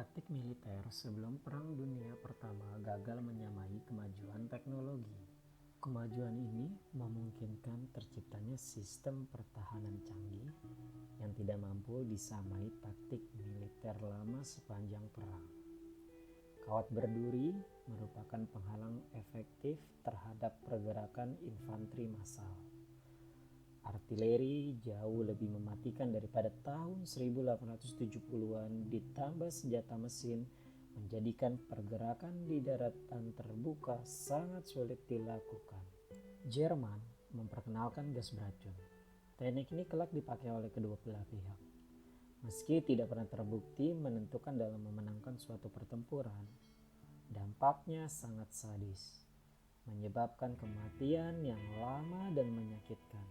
Taktik militer sebelum Perang Dunia Pertama gagal menyamai kemajuan teknologi. Kemajuan ini memungkinkan terciptanya sistem pertahanan canggih yang tidak mampu disamai taktik militer lama sepanjang perang. Kawat berduri merupakan penghalang efektif terhadap pergerakan infanteri massal. Artileri jauh lebih mematikan daripada tahun 1870-an, ditambah senjata mesin menjadikan pergerakan di daratan terbuka sangat sulit dilakukan. Jerman memperkenalkan gas beracun. Teknik ini kelak dipakai oleh kedua belah pihak. Meski tidak pernah terbukti menentukan dalam memenangkan suatu pertempuran, dampaknya sangat sadis, menyebabkan kematian yang lama dan menyakitkan.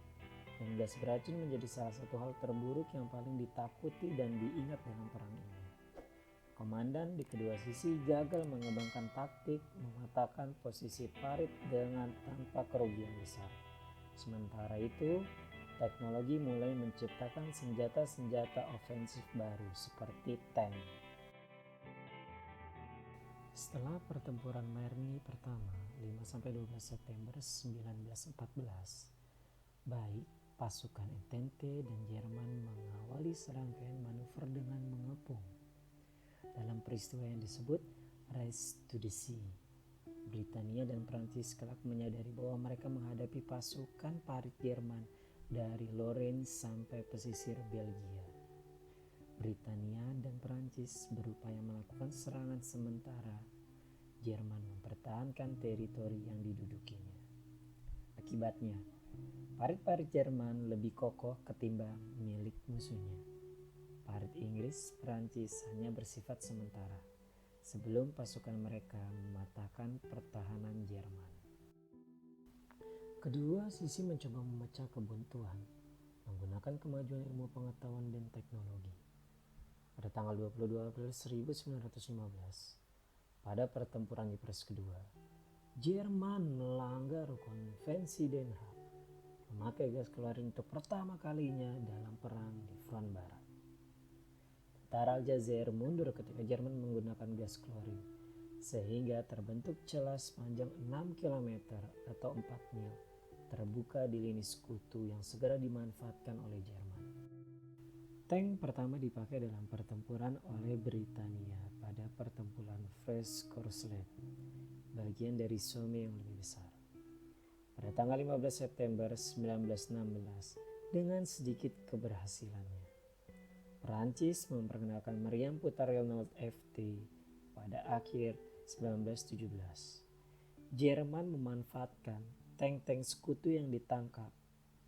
Dan gas beracun menjadi salah satu hal terburuk yang paling ditakuti dan diingat dalam perang ini. Komandan di kedua sisi gagal mengembangkan taktik mematahkan posisi parit dengan tanpa kerugian besar. Sementara itu, teknologi mulai menciptakan senjata-senjata ofensif baru seperti tank. Setelah pertempuran Marne pertama 5-12 September 1914, baik pasukan Entente dan Jerman mengawali serangkaian manuver dengan mengepung. Dalam peristiwa yang disebut Race to the Sea, Britania dan Prancis kelak menyadari bahwa mereka menghadapi pasukan parit Jerman dari Lorraine sampai pesisir Belgia. Britania dan Prancis berupaya melakukan serangan sementara. Jerman mempertahankan teritori yang didudukinya. Akibatnya, parit-parit Jerman lebih kokoh ketimbang milik musuhnya. Parit Inggris, Prancis hanya bersifat sementara sebelum pasukan mereka mematahkan pertahanan Jerman. Kedua sisi mencoba memecah kebuntuan menggunakan kemajuan ilmu pengetahuan dan teknologi. Pada tanggal 22 April 1915, pada pertempuran Ypres kedua, Jerman melanggar konvensi Den Haag, memakai gas klorin untuk pertama kalinya dalam perang di front barat. Tentara Aljazair mundur ketika Jerman menggunakan gas klorin, sehingga terbentuk celah sepanjang 6 km atau 4 mil terbuka di lini sekutu yang segera dimanfaatkan oleh Jerman. Tank pertama dipakai dalam pertempuran oleh Britania pada pertempuran Frescourcelette, bagian dari Somme yang lebih besar. Pada tanggal 15 September 1916, dengan sedikit keberhasilannya, Perancis memperkenalkan meriam putar Renault FT pada akhir 1917. Jerman memanfaatkan tank-tank sekutu yang ditangkap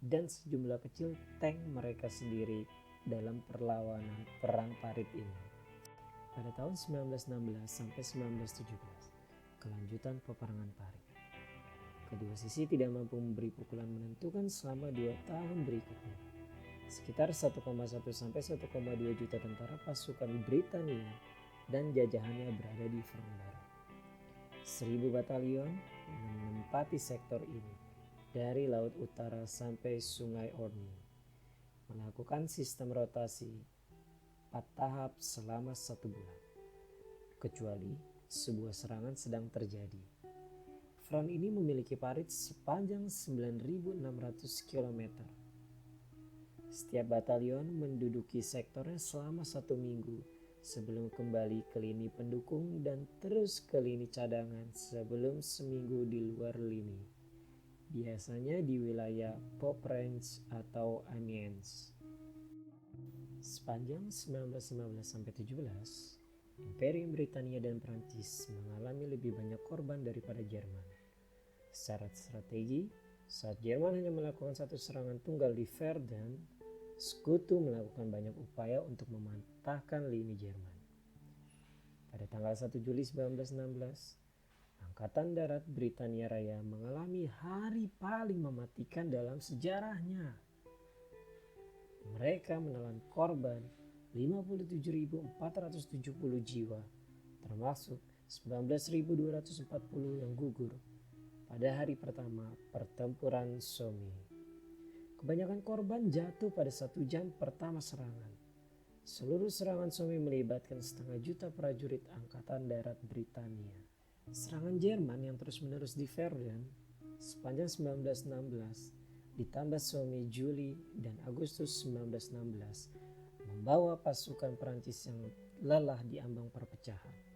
dan sejumlah kecil tank mereka sendiri dalam perlawanan perang parit ini. Pada tahun 1916 sampai 1917, kelanjutan peperangan parit. Kedua sisi tidak mampu memberi pukulan menentukan selama 2 tahun berikutnya. Sekitar 1,1 sampai 1,2 juta tentara pasukan Britania dan jajahannya berada di front barat. 1.000 batalion menempati sektor ini dari Laut Utara sampai Sungai Orne, melakukan sistem rotasi 4 tahap selama 1 bulan, kecuali sebuah serangan sedang terjadi. Front ini memiliki parit sepanjang 9.600 km. Setiap batalion menduduki sektornya selama 1 minggu sebelum kembali ke lini pendukung dan terus ke lini cadangan sebelum seminggu di luar lini, biasanya di wilayah Poprance atau Amiens. Sepanjang 1915-17, Imperium Britania dan Prancis mengalami lebih banyak korban daripada Jerman. Secara strategi, saat Jerman hanya melakukan satu serangan tunggal di Verdun, Sekutu melakukan banyak upaya untuk mematahkan lini Jerman. Pada tanggal 1 Juli 1916, Angkatan Darat Britania Raya mengalami hari paling mematikan dalam sejarahnya. Mereka menelan korban 57.470 jiwa, termasuk 19.240 yang gugur pada hari pertama pertempuran Somme. Kebanyakan korban jatuh pada 1 jam pertama serangan. Seluruh serangan Somme melibatkan 500.000 prajurit Angkatan Darat Britania. Serangan Jerman yang terus-menerus di Verdun sepanjang 1916 ditambah Somme Juli dan Agustus 1916 membawa pasukan Prancis yang lelah di ambang perpecahan.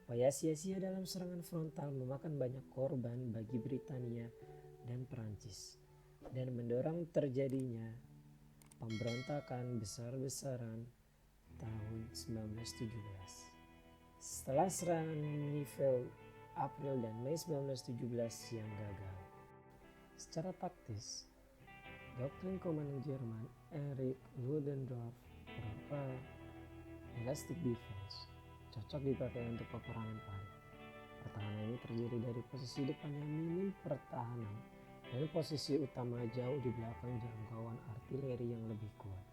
Upaya sia-sia dalam serangan frontal memakan banyak korban bagi Britania dan Prancis dan mendorong terjadinya pemberontakan besar-besaran tahun 1917. Setelah serangan Nivelle April dan Mei 1917 yang gagal. Secara taktis, doktrin komandan Jerman Erich Ludendorff berupa elastic defense cocok dipakai untuk peperangan Paris. Pertahanan ini terdiri dari posisi depan yang minim pertahanan dan posisi utama jauh di belakang jangkauan artileri yang lebih kuat.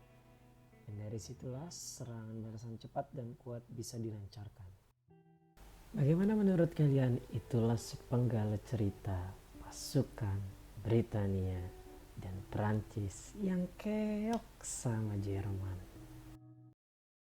Dan dari situlah serangan balasan cepat dan kuat bisa dilancarkan. Bagaimana menurut kalian? Itulah sepenggal cerita pasukan Britania dan Prancis yang keok sama Jerman.